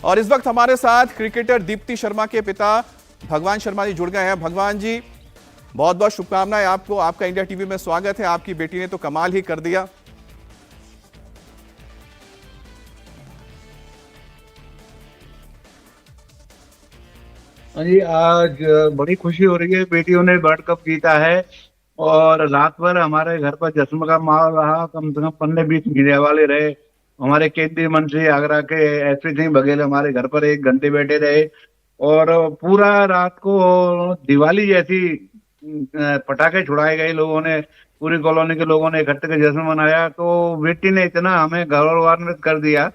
और इस वक्त हमारे साथ क्रिकेटर दीप्ति शर्मा के पिता भगवान शर्मा जी जुड़ गए हैं। भगवान जी, बहुत बहुत शुभकामनाएं आपको। आपका इंडिया टीवी में स्वागत है। आपकी बेटी ने तो कमाल ही कर दिया। हाँ जी, आज बड़ी खुशी हो रही है। बेटियों ने वर्ल्ड कप जीता है और रात भर हमारे घर पर जश्न का माहौल रहा। कम से कम 15-20 मीडिया वाले रहे। हमारे केंद्रीय मंत्री आगरा के एसपी सिंह बघेल हमारे घर पर 1 घंटे बैठे रहे और पूरा रात को दिवाली जैसी पटाखे छुड़ाए गए। लोगों ने, पूरी कॉलोनी के लोगों ने इकट्ठे के जश्न मनाया। तो बेटी ने इतना हमें गौरवान्वित कर दिया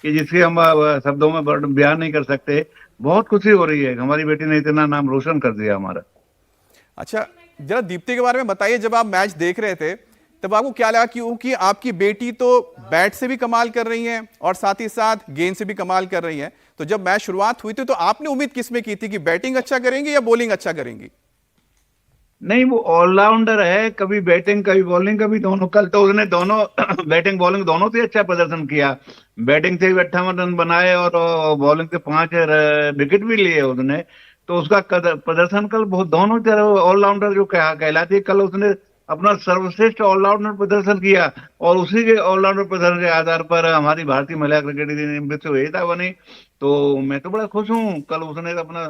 कि जिसकी हम शब्दों में बयान नहीं कर सकते। बहुत खुशी हो रही है, हमारी बेटी ने इतना नाम रोशन कर दिया हमारा। अच्छा, जरा दीप्ति के बारे में बताइए। जब आप मैच देख रहे थे तब आपको क्या लगा? क्योंकि आपकी बेटी तो बैट से भी कमाल कर रही हैं और साथ ही साथ गेंद से भी कमाल कर रही हैं। तो जब मैच शुरुआत हुई थी तो आपने उम्मीद किसमें की थी कि बैटिंग अच्छा करेंगी या बॉलिंग अच्छा करेंगी? नहीं, वो ऑलराउंडर है, कभी बैटिंग कभी बॉलिंग कभी दोनों। कल तो उसने दोनों बैटिंग बॉलिंग दोनों से अच्छा प्रदर्शन किया। बैटिंग से भी 58 रन बनाए और बॉलिंग से 5 विकेट भी लिए उसने। तो उसका प्रदर्शन कल बहुत दोनों तरह ऑलराउंडर जो कहलाती है, कल उसने अपना सर्वश्रेष्ठ ऑलराउंडर प्रदर्शन किया। और उसी के ऑलराउंडर प्रदर्शन के आधार पर हमारी भारतीय महिला क्रिकेट टीम विश्व विजेता बनी। तो मैं तो बड़ा खुश हूँ। कल उसने अपना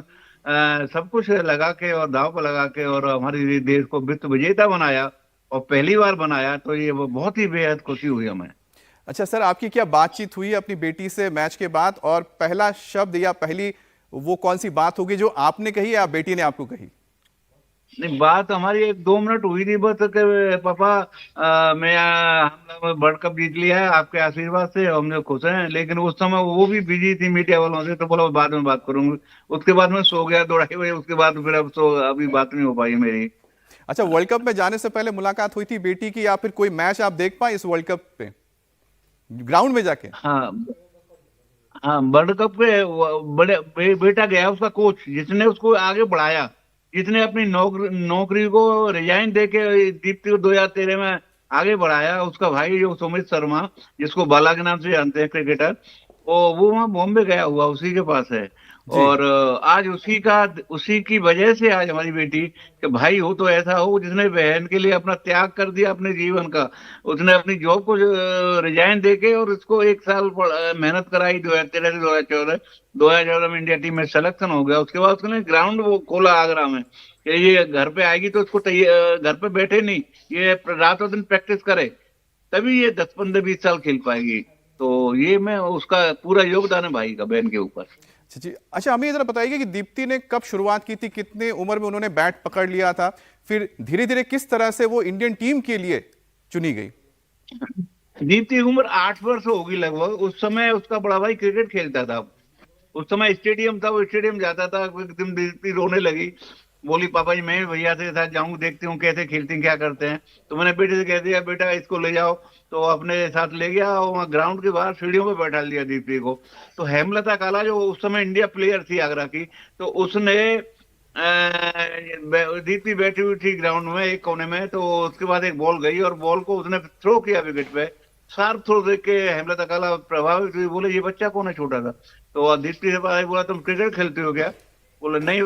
सब कुछ लगा के और दांव पर लगा के और हमारी देश को विश्व विजेता बनाया और पहली बार बनाया। तो ये वो बहुत ही बेहद खुशी हुई हमें। अच्छा सर, आपकी क्या बातचीत हुई अपनी बेटी से मैच के बाद? और पहला शब्द या पहली वो कौन सी बात होगी जो आपने कही या बेटी ने आपको कही? नहीं, बात हमारी 1-2 मिनट हुई थी बस कि पापा, हम लोग वर्ल्ड कप जीत लिया है आपके आशीर्वाद से, हम लोग खुश हैं। लेकिन उस समय वो भी बिजी थी मीडिया वालों से, तो बोला बाद में बात करूंगी। उसके बाद मैं सो गया 2-2:30 बजे। उसके बाद फिर अब तो अभी बात नहीं हो पाई मेरी। अच्छा, वर्ल्ड कप में जाने से पहले मुलाकात हुई थी बेटी की या फिर कोई मैच आप देख पाए इस वर्ल्ड कप पे ग्राउंड में जाके? हाँ, हाँ, वर्ल्ड कप पे बेटा गया, उसका कोच जिसने उसको आगे बढ़ाया, जिसने अपनी नौकरी को रिजाइन दे के दीप्ति को 2013 में आगे बढ़ाया, उसका भाई जो सुमित शर्मा, जिसको बाला के नाम से जानते हैं क्रिकेटर, वो वहाँ बॉम्बे गया हुआ, उसी के पास है। जी। और आज उसी की वजह से आज हमारी बेटी कि भाई हो तो ऐसा हो जिसने बहन के लिए अपना त्याग कर दिया अपने जीवन का। उसने अपनी जॉब को रिजाइन देके और इसको 1 साल मेहनत कराई। 2013 से 2014, 2014 में इंडिया टीम में सिलेक्शन हो गया। उसके बाद उसने ग्राउंड वो खोला आगरा में कि ये घर पे आएगी तो इसको घर पे बैठे नहीं, ये रातों दिन प्रैक्टिस करे, तभी ये 10, 15, 20 साल खेल पाएगी। तो ये मैं उसका पूरा योगदान है भाई का बहन के ऊपर। अच्छा जी। अच्छा, हमें जरा बताइए कि दीप्ति ने कब शुरुआत की थी, कितने उम्र में उन्होंने बैट पकड़ लिया था, फिर धीरे धीरे किस तरह से वो इंडियन टीम के लिए चुनी गई? दीप्ति की उम्र 8 वर्ष होगी लगभग। उस समय उसका बड़ा भाई क्रिकेट खेलता था। उस समय स्टेडियम था, वो स्टेडियम जाता था। एक दिन दीप्ति रोने लगी, बोली पापा जी मैं भी भैया के साथ जाऊंगी, देखती हूँ कैसे खेलती हैं क्या करते हैं। तो मैंने बेटे से कह दिया बेटा इसको ले जाओ। तो अपने साथ ले गया और वहाँ ग्राउंड के बाहर सीढ़ियों पे बैठा लिया दीप्ति को। तो हेमलता काला जो उस समय इंडिया प्लेयर थी आगरा की, तो उसने दीप्ति बैठी हुई थी ग्राउंड में एक कोने में। तो उसके बाद एक बॉल गई और बॉल को उसने थ्रो किया विकेट पे। शार्प थ्रो देख के हेमलता काला प्रभावित हुई, बोले ये बच्चा कौन है छोटा सा। तो दीप्ति से बोला तुम क्रिकेट खेलते हो क्या? बोले नहीं,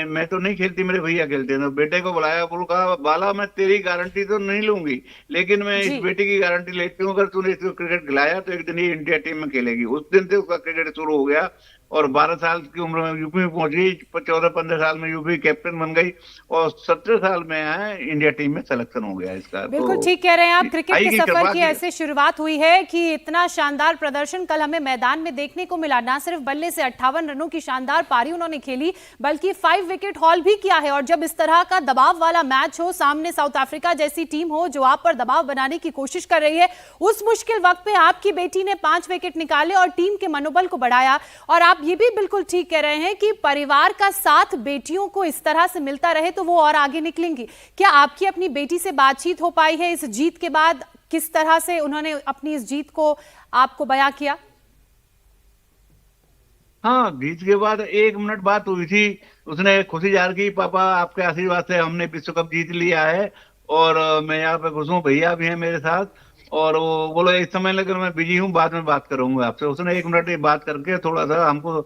मैं तो नहीं खेलती, मेरे भैया खेलते हैं। तो बेटे को बुलाया, बोलो कहा बाला मैं तेरी गारंटी तो नहीं लूंगी, लेकिन मैं इस जी। बेटे की गारंटी लेती हूँ, अगर तूने इसको क्रिकेट खिलाया तो एक दिन ये इंडिया टीम में खेलेगी। उस दिन से उसका क्रिकेट शुरू हो गया और 12 साल की उम्र में यूपी में पहुंच गई। 14-15 साल में यूपी कैप्टन बन गई और 17 साल में है इंडिया टीम में सिलेक्शन हो गया इसका। बिल्कुल तो ठीक कह रहे हैं आप। क्रिकेट भाई के की सफर कृपा की की। ऐसे शुरुआत हुई है कि इतना शानदार प्रदर्शन कल हमें मैदान में देखने को मिला। ना सिर्फ बल्ले से 58 रनों की शानदार पारी उन्होंने खेली, बल्कि 5 विकेट हॉल भी किया है। और जब इस तरह का दबाव वाला मैच हो, सामने साउथ अफ्रीका जैसी टीम हो जो आप पर दबाव बनाने की कोशिश कर रही है, उस मुश्किल वक्त में आपकी बेटी ने 5 विकेट निकाले और टीम के मनोबल को बढ़ाया। और आप ये भी बिल्कुल ठीक कह रहे हैं कि परिवार का साथ बेटियों को इस तरह से मिलता रहे तो वो और आगे निकलेंगी। क्या आपकी अपनी बेटी से बातचीत हो पाई है इस जीत के बाद? किस तरह से उन्होंने अपनी इस जीत को आपको बयां किया? हाँ, जीत के बाद 1 मिनट बात हुई थी। उसने खुशी जाहिर की, पापा आपके आशीर्वाद से हमने विश्व कप जीत लिया है और मैं यहाँ पे खुश हूँ, भैया भी हैं मेरे साथ। और वो बोले इस समय लेकर मैं बिजी हूँ, बाद में बात करूंगा आपसे। उसने 1 मिनट ये बात करके थोड़ा सा हमको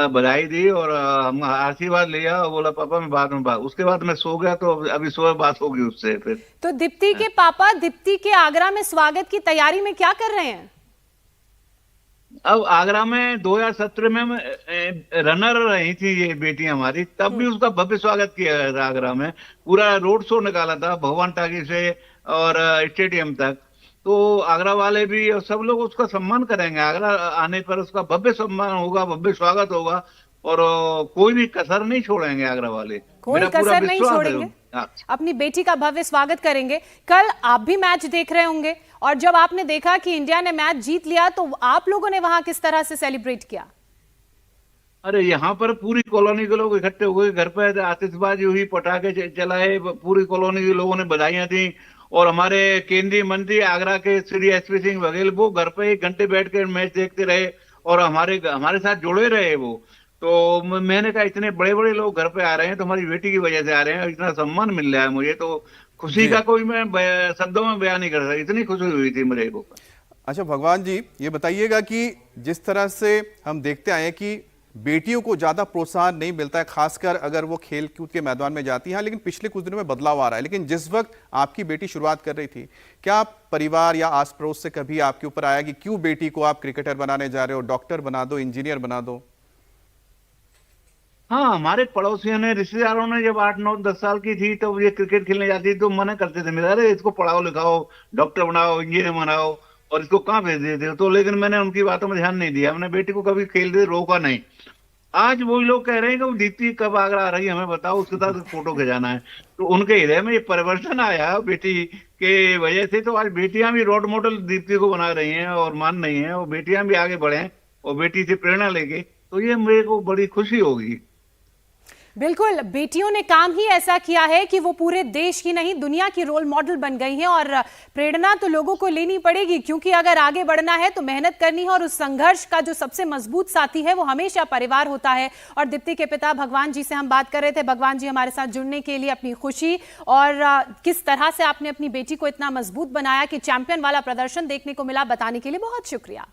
बधाई दी और हम आशीर्वाद लिया और बोला पापा मैं बाद में बात। उसके बाद मैं सो गया, तो अभी सुबह बात होगी उससे फिर। तो दीप्ति के पापा दीप्ति के आगरा में स्वागत की तैयारी में क्या कर रहे हैं? अब आगरा में 2017 में रनर रही थी ये बेटी हमारी, तब भी उसका भव्य स्वागत किया गया था। आगरा में पूरा रोड शो निकाला था भगवान टाकी से और स्टेडियम तक। तो आगरा वाले भी और सब लोग उसका सम्मान करेंगे। आगरा आने पर उसका भव्य सम्मान होगा, भव्य स्वागत होगा और कोई भी कसर नहीं छोड़ेंगे आगरा वाले। कोई मेरा पूरा कसर नहीं विश्वास है। छोड़ेंगे, हाँ। अपनी बेटी का भव्य स्वागत करेंगे। कल आप भी मैच देख रहे होंगे और जब आपने देखा कि इंडिया ने मैच जीत लिया तो आप लोगों ने वहां किस तरह से सेलिब्रेट किया? अरे यहाँ पर पूरी कॉलोनी के लोग इकट्ठे हुए, घर पे आतिशबाजी हुई, पटाखे चलाए, पूरी कॉलोनी के लोगों ने बधाइयां दी। और हमारे केंद्रीय मंत्री आगरा के श्री एसपी सिंह बघेल वो घर पे 1 घंटे बैठ कर मैच देखते रहे और हमारे साथ जुड़े रहे वो। तो मैंने कहा इतने बड़े बड़े लोग घर पे आ रहे हैं तो हमारी बेटी की वजह से आ रहे हैं, इतना सम्मान मिल रहा है मुझे, तो खुशी जी। का कोई मैं शब्दों में बयान नहीं कर सकता, इतनी खुशी हुई थी मेरे को। अच्छा भगवान जी, ये बताइएगा कि जिस तरह से हम देखते आए हैं कि बेटियों को ज्यादा प्रोत्साहन नहीं मिलता है, खासकर अगर वो खेल कूद के मैदान में जाती हैं, लेकिन पिछले कुछ दिनों में बदलाव आ रहा है। लेकिन जिस वक्त आपकी बेटी शुरुआत कर रही थी, क्या परिवार या आस पड़ोस से कभी आपके ऊपर आया कि क्यों बेटी को आप क्रिकेटर बनाने जा रहे हो, डॉक्टर बना दो, इंजीनियर बना दो? हाँ, हमारे पड़ोसियों ने, रिश्तेदारों ने जब 8 9 10 साल की थी तो ये क्रिकेट खेलने जाती थी तो मना करते थे मेरा, अरे इसको पढ़ाओ लिखाओ, डॉक्टर बनाओ, इंजीनियर बनाओ, और इसको कहाँ भेज देते हो। तो लेकिन मैंने उनकी बातों में ध्यान नहीं दिया, हमने बेटी को कभी खेलते रोका नहीं। आज वही लोग कह रहे हैं कि वो दीप्ति कब आगरा आ रही है हमें बताओ, उसके साथ फोटो खिंचाना है। तो उनके हृदय में ये परिवर्तन आया बेटी के वजह से। तो आज बेटियां भी रोल मॉडल दीप्ति को बना रही हैं और मान रही हैं, और बेटियां भी आगे बढ़े और बेटी से प्रेरणा लेके, तो ये मेरे को बड़ी खुशी होगी। बिल्कुल, बेटियों ने काम ही ऐसा किया है कि वो पूरे देश की नहीं दुनिया की रोल मॉडल बन गई हैं और प्रेरणा तो लोगों को लेनी पड़ेगी, क्योंकि अगर आगे बढ़ना है तो मेहनत करनी है और उस संघर्ष का जो सबसे मजबूत साथी है वो हमेशा परिवार होता है। और दीप्ति के पिता भगवान जी से हम बात कर रहे थे। भगवान जी, हमारे साथ जुड़ने के लिए, अपनी खुशी और किस तरह से आपने अपनी बेटी को इतना मजबूत बनाया कि चैंपियन वाला प्रदर्शन देखने को मिला, बताने के लिए बहुत शुक्रिया।